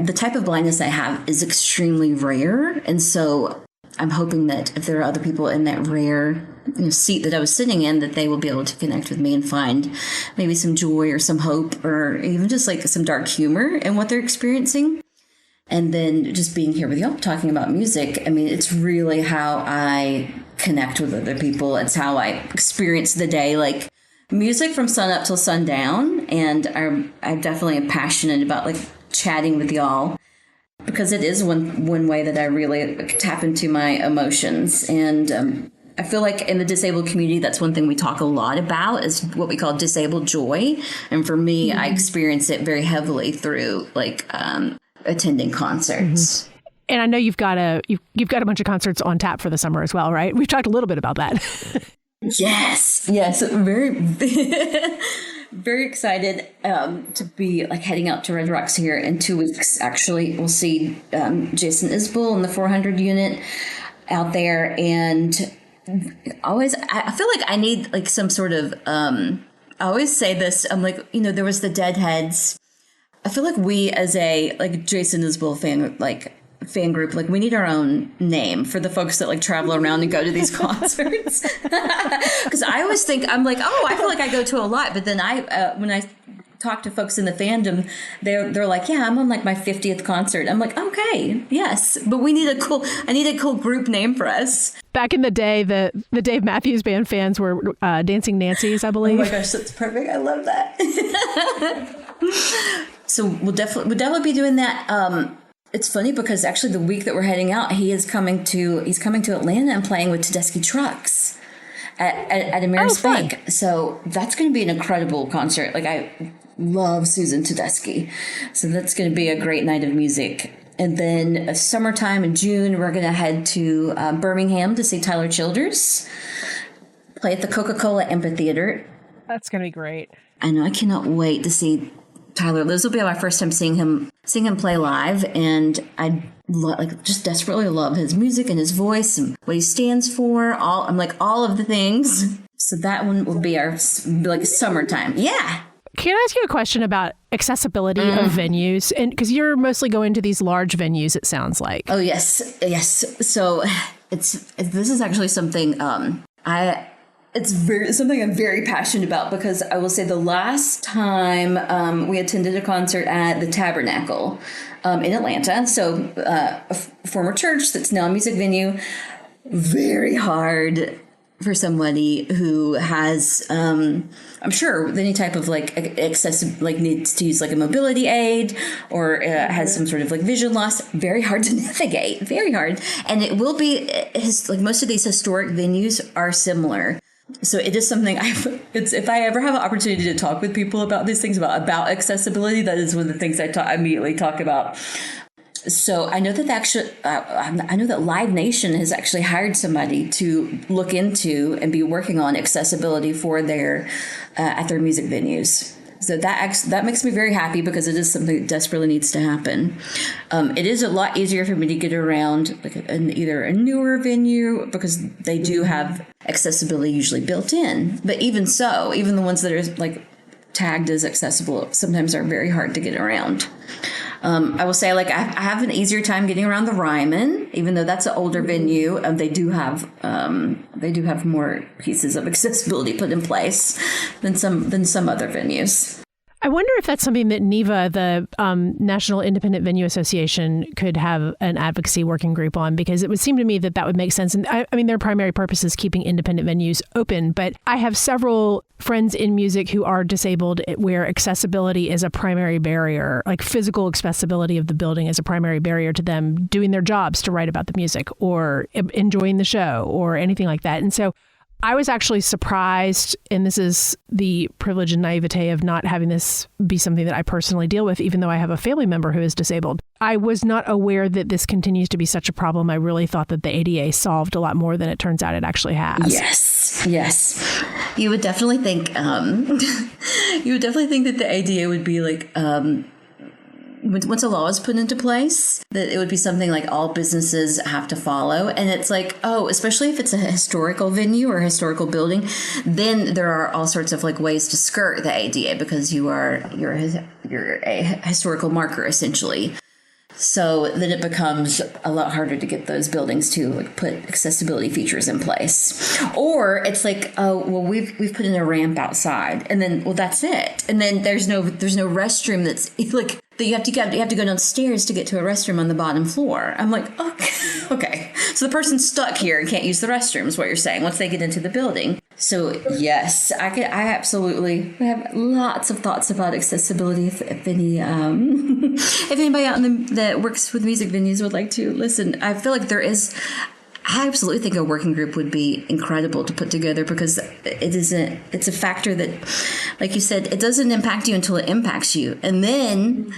the type of blindness I have is extremely rare, and so I'm hoping that if there are other people in that rare seat that I was sitting in, that they will be able to connect with me and find maybe some joy or some hope or even just like some dark humor in what they're experiencing. And then just being here with y'all talking about music, I mean, it's really how I connect with other people. It's how I experience the day, like music from sun up till sundown. And I definitely am passionate about like chatting with y'all, because it is one way that I really tap into my emotions. And I feel like in the disabled community, that's one thing we talk a lot about is what we call disabled joy. And for me, I experience it very heavily through like attending concerts. And I know you've got a bunch of concerts on tap for the summer as well, right? We've talked a little bit about that. Yes, very, very excited to be like heading out to Red Rocks here in 2 weeks. Actually, we'll see Jason Isbell in the 400 unit out there, and I feel like I need like some sort of I always say this, I'm like, there was the Deadheads. I feel like we as a like Jason Isbell fan group, like we need our own name for the folks that like travel around and go to these concerts. Because I always think, I'm like, I feel like I go to a lot, but then when I talk to folks in the fandom, they're like, yeah, I'm on like my 50th concert. I'm like, okay, yes, but I need a cool group name for us. Back in the day, the Dave Matthews Band fans were Dancing Nancy's, I believe. Oh my gosh, that's perfect. I love that. So we'll definitely be doing that. It's funny because actually the week that we're heading out, he's coming to Atlanta and playing with Tedeschi Trucks. at Ameris Bank. So that's going to be an incredible concert. Like, I love Susan Tedeschi. So that's going to be a great night of music. And then summertime in June, we're going to head to Birmingham to see Tyler Childers play at the Coca-Cola Amphitheater. That's going to be great. I know. I cannot wait to see Tyler. This will be my first time seeing him play live, and I just desperately love his music and his voice and what he stands for. All of the things. So that one will be our summertime. Yeah. Can I ask you a question about accessibility of venues? And because you're mostly going to these large venues, it sounds like. Oh yes. So this is actually something something I'm very passionate about, because I will say the last time we attended a concert at the Tabernacle in Atlanta, so a former church that's now a music venue, very hard for somebody who has, I'm sure, any type of excessive, needs to use a mobility aid or has some sort of vision loss. Very hard to navigate, very hard. And it will be, most of these historic venues are similar. So it is something if I ever have an opportunity to talk with people about these things, about accessibility, that is one of the things I immediately talk about. So I know that I know that Live Nation has actually hired somebody to look into and be working on accessibility for their at their music venues. So that makes me very happy, because it is something that desperately needs to happen. It is a lot easier for me to get around either a newer venue, because they do have accessibility usually built in. But even so, even the ones that are tagged as accessible sometimes are very hard to get around. I will say, I have an easier time getting around the Ryman, even though that's an older venue. They do have more pieces of accessibility put in place than some other venues. I wonder if that's something that NIVA, the National Independent Venue Association, could have an advocacy working group on, because it would seem to me that would make sense. And I mean, their primary purpose is keeping independent venues open. But I have several friends in music who are disabled, where accessibility is a primary barrier, physical accessibility of the building is a primary barrier to them doing their jobs, to write about the music or enjoying the show or anything like that. And so I was actually surprised, and this is the privilege and naivete of not having this be something that I personally deal with, even though I have a family member who is disabled. I was not aware that this continues to be such a problem. I really thought that the ADA solved a lot more than it turns out it actually has. Yes. You would definitely think, that the ADA would be once a law is put into place, that it would be something all businesses have to follow. And it's especially if it's a historical venue or a historical building, then there are all sorts of ways to skirt the ADA, because you're a historical marker, essentially. So then it becomes a lot harder to get those buildings to put accessibility features in place. Or it's we've put in a ramp outside, and then that's it. And then there's no restroom that's that you have to go downstairs to get to a restroom on the bottom floor. I'm okay. So the person's stuck here and can't use the restroom is what you're saying once they get into the building. So yes, I absolutely have lots of thoughts about accessibility. If anybody out that works with music venues would like to listen, I feel like I absolutely think a working group would be incredible to put together, because it's a factor that, like you said, it doesn't impact you until it impacts you. And then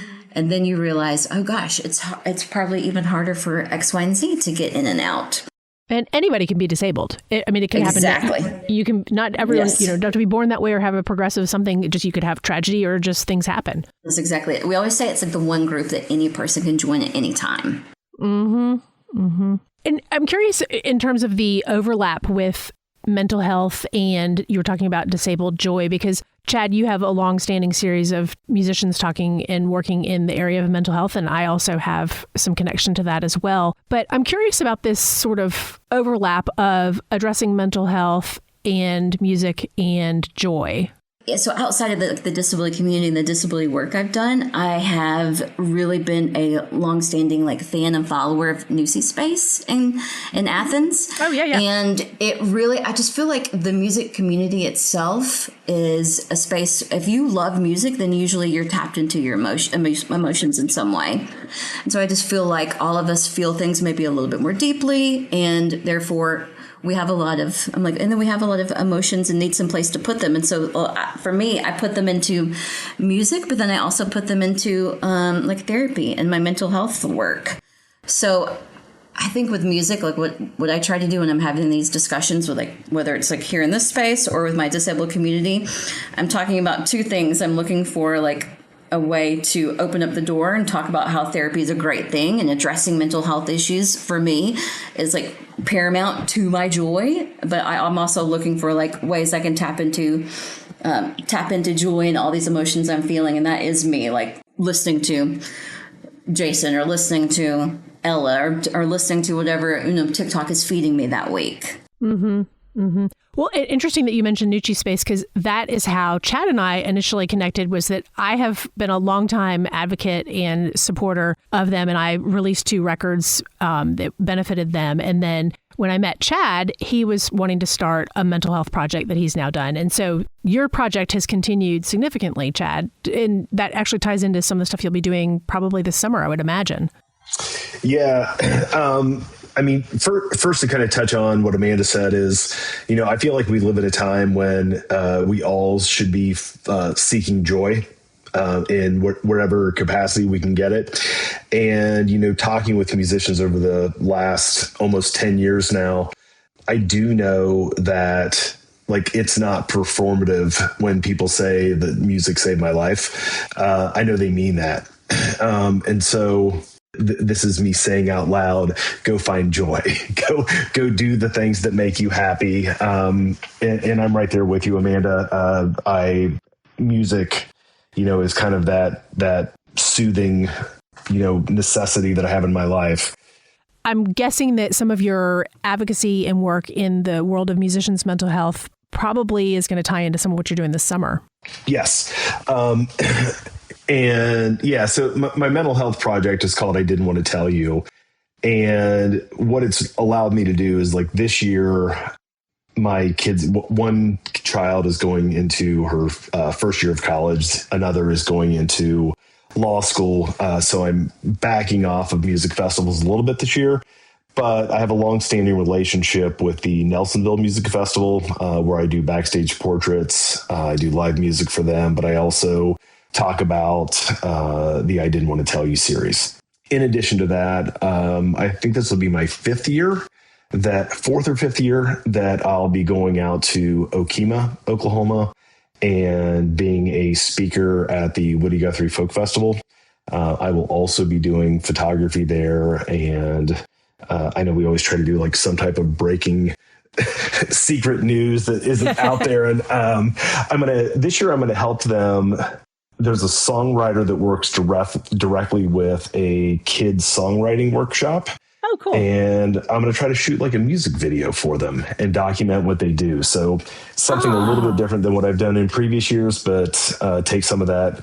you realize, oh gosh, it's probably even harder for X, Y, and Z to get in and out. And anybody can be disabled. It can happen. Exactly. You can, not everyone, don't have to be born that way or have a progressive something. Just you could have tragedy or just things happen. That's exactly it. We always say it's the one group that any person can join at any time. Mm-hmm. Mm-hmm. And I'm curious in terms of the overlap with mental health, and you were talking about disabled joy, because Chad, you have a long-standing series of musicians talking and working in the area of mental health, and I also have some connection to that as well. But I'm curious about this sort of overlap of addressing mental health and music and joy. Yeah, so outside of the disability community and the disability work I've done, I have really been a longstanding fan and follower of Nuci space in Athens. Oh, yeah. And it really, I just feel like the music community itself is a space, if you love music, then usually you're tapped into your emotions in some way. And so I just feel like all of us feel things maybe a little bit more deeply, and therefore we have a lot of, I'm like, and then we have a lot of emotions and need some place to put them. And so for me, I put them into music, but then I also put them into like therapy and my mental health work. So I think with music, like what I try to do when I'm having these discussions with, like, whether it's like here in this space or with my disabled community, I'm talking about two things. I'm looking for like a way to open up the door and talk about how therapy is a great thing, and addressing mental health issues for me is like paramount to my joy. But I'm also looking for like ways I can tap into joy and all these emotions I'm feeling. And that is me, like listening to Jason or listening to Ella or listening to whatever, TikTok is feeding me that week. Mm-hmm. Mm-hmm. Well, interesting that you mentioned Nuci Space, because that is how Chad and I initially connected. Was that I have been a longtime advocate and supporter of them, and I released 2 records that benefited them. And then when I met Chad, he was wanting to start a mental health project that he's now done. And so your project has continued significantly, Chad, and that actually ties into some of the stuff you'll be doing probably this summer, I would imagine. Yeah. I mean, first to kind of touch on what Amanda said is, I feel like we live at a time when we all should be seeking joy in whatever capacity we can get it. And, talking with musicians over the last almost 10 years now, I do know that, like, it's not performative when people say that music saved my life. I know they mean that. And so this is me saying out loud, go find joy, go do the things that make you happy. And I'm right there with you, Amanda. Music, is kind of that soothing, necessity that I have in my life. I'm guessing that some of your advocacy and work in the world of musicians' mental health probably is going to tie into some of what you're doing this summer. Yes. And yeah, so my mental health project is called I Didn't Want to Tell You. And what it's allowed me to do is, like, this year, my kids, one child is going into her first year of college. Another is going into law school. So I'm backing off of music festivals a little bit this year. But I have a long-standing relationship with the Nelsonville Music Festival, where I do backstage portraits. I do live music for them, but I also talk about the I Didn't Want to Tell You series. In addition to that, I think this will be my 4th or 5th year that I'll be going out to Okemah, Oklahoma, and being a speaker at the Woody Guthrie Folk Festival. I will also be doing photography there, and I know we always try to do like some type of breaking secret news that isn't out there. And this year I'm going to help them. There's a songwriter that works directly with a kids songwriting workshop. Oh, cool. And I'm going to try to shoot like a music video for them and document what they do. So something a little bit different than what I've done in previous years, but take some of that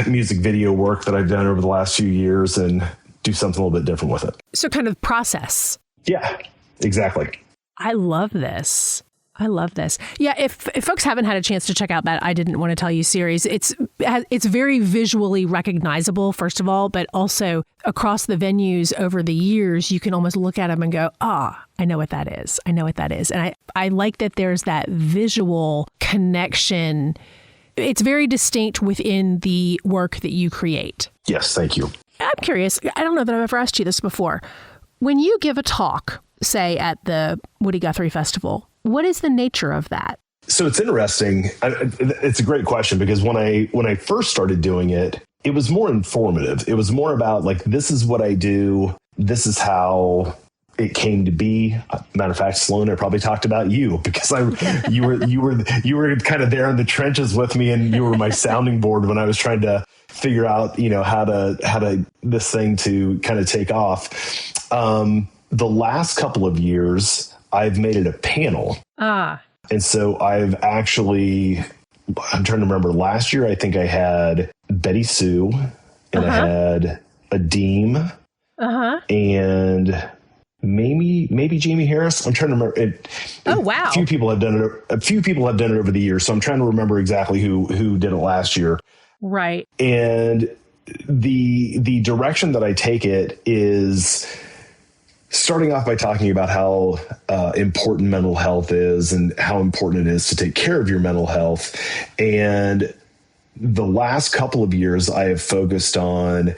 music video work that I've done over the last few years and do something a little bit different with it. So kind of process. Yeah, exactly. I love this. Yeah, if folks haven't had a chance to check out that I Didn't Want to Tell You series, it's very visually recognizable, first of all, but also across the venues over the years, you can almost look at them and go, I know what that is. And I like that there's that visual connection. It's very distinct within the work that you create. Yes, thank you. I'm curious. I don't know that I've ever asked you this before. When you give a talk, say at the Woody Guthrie Festival, what is the nature of that? So it's interesting. It's a great question, because when I first started doing it, it was more informative. It was more about, like, this is what I do. This is how it came to be. Matter of fact, Sloane, I probably talked about you, because you were kind of there in the trenches with me, and you were my sounding board when I was trying to figure out, how to this thing to kind of take off. The last couple of years, I've made it a panel. And so I'm trying to remember, last year, I think I had Betty Sue, and I had Adeem, and maybe Jamie Harris. I'm trying to remember. Oh, wow. A few people have done it over the years. So I'm trying to remember exactly who did it last year. Right. And the direction that I take it is, starting off by talking about how important mental health is and how important it is to take care of your mental health. And the last couple of years, I have focused on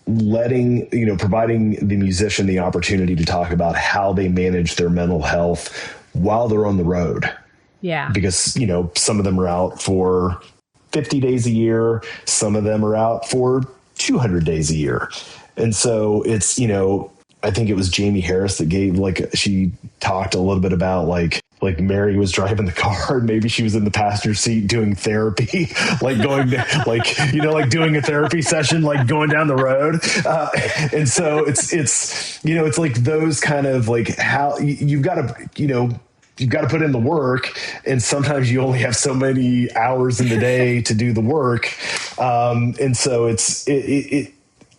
providing the musician the opportunity to talk about how they manage their mental health while they're on the road. Yeah. Because, some of them are out for 50 days a year. Some of them are out for 200 days a year. And so it's, I think it was Jamie Harris that gave, she talked a little bit about like Mary was driving the car and maybe she was in the passenger seat doing therapy, going to, doing a therapy session, going down the road. And so it's like those kind of how you've got to put in the work, and sometimes you only have so many hours in the day to do the work. And so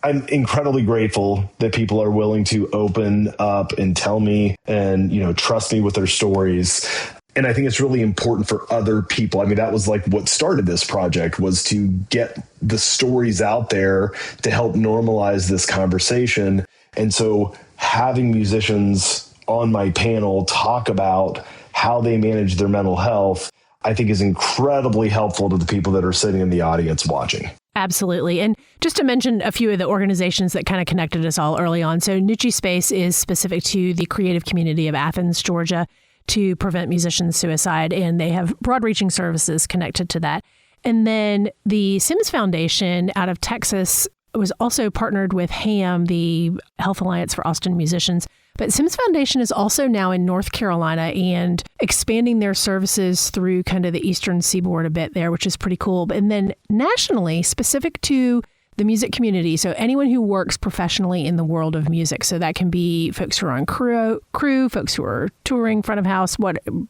I'm incredibly grateful that people are willing to open up and tell me and, trust me with their stories. And I think it's really important for other people. I mean, that was what started this project, was to get the stories out there to help normalize this conversation. And so having musicians on my panel talk about how they manage their mental health, I think is incredibly helpful to the people that are sitting in the audience watching. Absolutely. And just to mention a few of the organizations that kind of connected us all early on. So Nuci Space is specific to the creative community of Athens, Georgia, to prevent musician suicide. And they have broad-reaching services connected to that. And then the Sims Foundation out of Texas was also partnered with HAM, the Health Alliance for Austin Musicians. But Sims Foundation is also now in North Carolina and expanding their services through kind of the Eastern Seaboard a bit there, which is pretty cool. And then nationally, specific to the music community, so anyone who works professionally in the world of music. So that can be folks who are on crew, folks who are touring, front of house,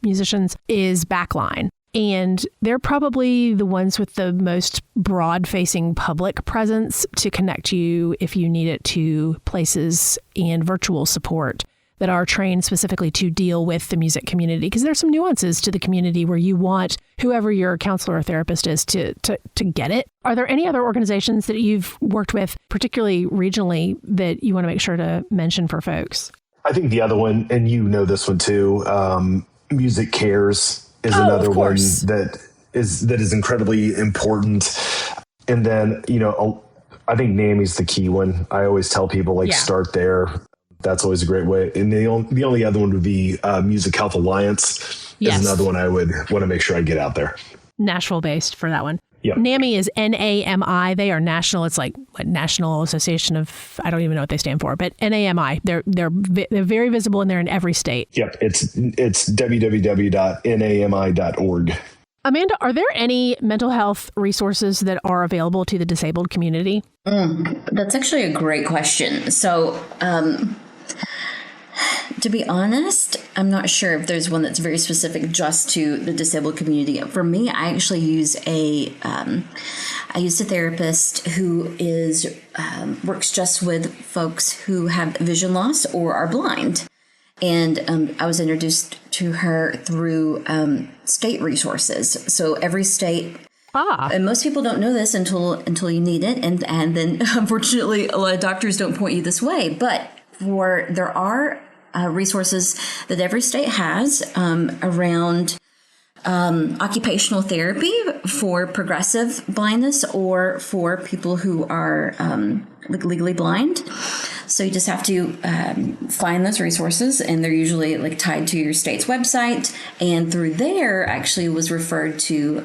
musicians, is Backline. And they're probably the ones with the most broad-facing public presence to connect you, if you need it, to places and virtual support that are trained specifically to deal with the music community. Because there's some nuances to the community where you want whoever your counselor or therapist is to get it. Are there any other organizations that you've worked with, particularly regionally, that you want to make sure to mention for folks? I think the other one, and this one too, MusiCares is another one that is incredibly important. And then, I think NAMI's the key one. I always tell people start there. That's always a great way. And the only other one would be Music Health Alliance is another one I would want to make sure I get out there. Nashville based for that one. Yep. NAMI is NAMI. They are national. It's like National Association of, I don't even know what they stand for, but NAMI. They're very visible and they're in every state. Yep. It's www.nami.org. Amanda, are there any mental health resources that are available to the disabled community? That's actually a great question. So, to be honest, I'm not sure if there's one that's very specific just to the disabled community. For me, I actually use I use a therapist who works just with folks who have vision loss or are blind. And I was introduced to her through state resources. So every state, and most people don't know this until you need it. And then unfortunately, a lot of doctors don't point you this way. But there are resources that every state has around occupational therapy for progressive blindness or for people who are legally blind. So you just have to find those resources, and they're usually tied to your state's website. And through there, actually was referred to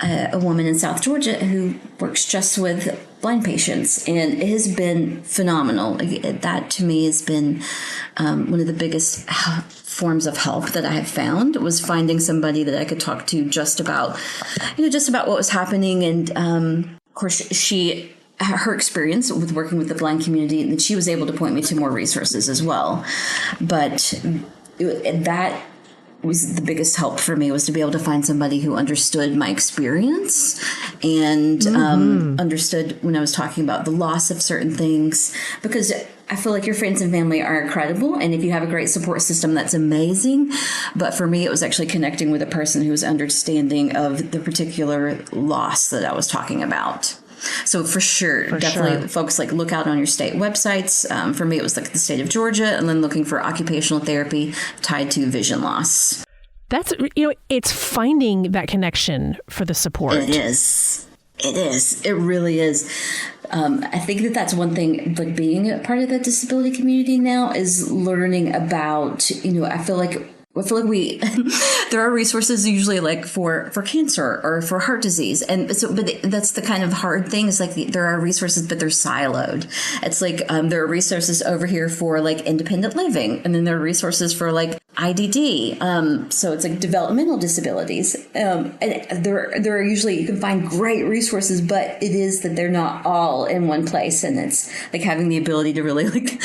a woman in South Georgia who works just with blind patients, and it has been phenomenal. That to me has been one of the biggest forms of help that I have found, was finding somebody that I could talk to just about what was happening. And of course, her experience with working with the blind community, and she was able to point me to more resources as well. But that was the biggest help for me, was to be able to find somebody who understood my experience and understood when I was talking about the loss of certain things, because I feel like your friends and family are incredible. And if you have a great support system, that's amazing. But for me, it was actually connecting with a person who was understanding of the particular loss that I was talking about. So for sure, definitely folks like look out on your state websites. For me, it was like the state of Georgia, and then looking for occupational therapy tied to vision loss. That's, it's finding that connection for the support. It is. It really is. I think that that's one thing, like being a part of the disability community now is learning about, I feel like we there are resources usually like for cancer or for heart disease, and so but that's the kind of hard thing is like there are resources but they're siloed. It's like there are resources over here for like independent living, and then there are resources for like IDD, so it's like developmental disabilities, and there are usually, you can find great resources, but it is that they're not all in one place, and it's like having the ability to really like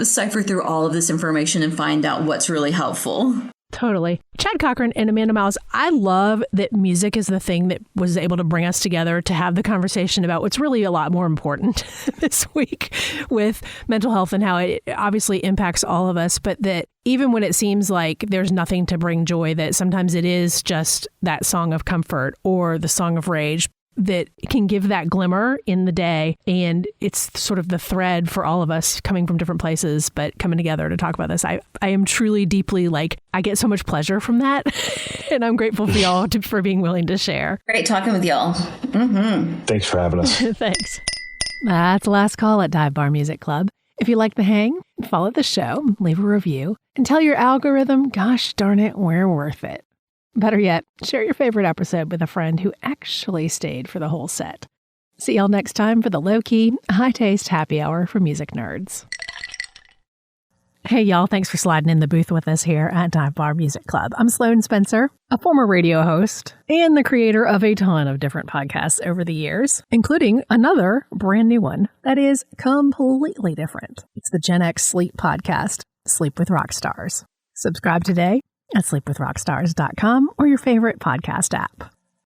cipher through all of this information and find out what's really helpful. Totally. Chad Cochran and Amanda Miles, I love that music is the thing that was able to bring us together to have the conversation about what's really a lot more important this week with mental health and how it obviously impacts all of us, but that even when it seems like there's nothing to bring joy, that sometimes it is just that song of comfort or the song of rage that can give that glimmer in the day. And it's sort of the thread for all of us coming from different places, but coming together to talk about this. I am truly deeply I get so much pleasure from that. And I'm grateful for y'all for being willing to share. Great talking with y'all. Mm-hmm. Thanks for having us. Thanks. That's the last call at Dive Bar Music Club. If you like the hang, follow the show, leave a review, and tell your algorithm, gosh darn it, we're worth it. Better yet, share your favorite episode with a friend who actually stayed for the whole set. See y'all next time for the low-key, high-taste happy hour for music nerds. Hey y'all, thanks for sliding in the booth with us here at Dive Bar Music Club. I'm Sloane Spencer, a former radio host and the creator of a ton of different podcasts over the years, including another brand new one that is completely different. It's the Gen X Sleep Podcast, Sleep with Rock Stars. Subscribe today at sleepwithrockstars.com or your favorite podcast app.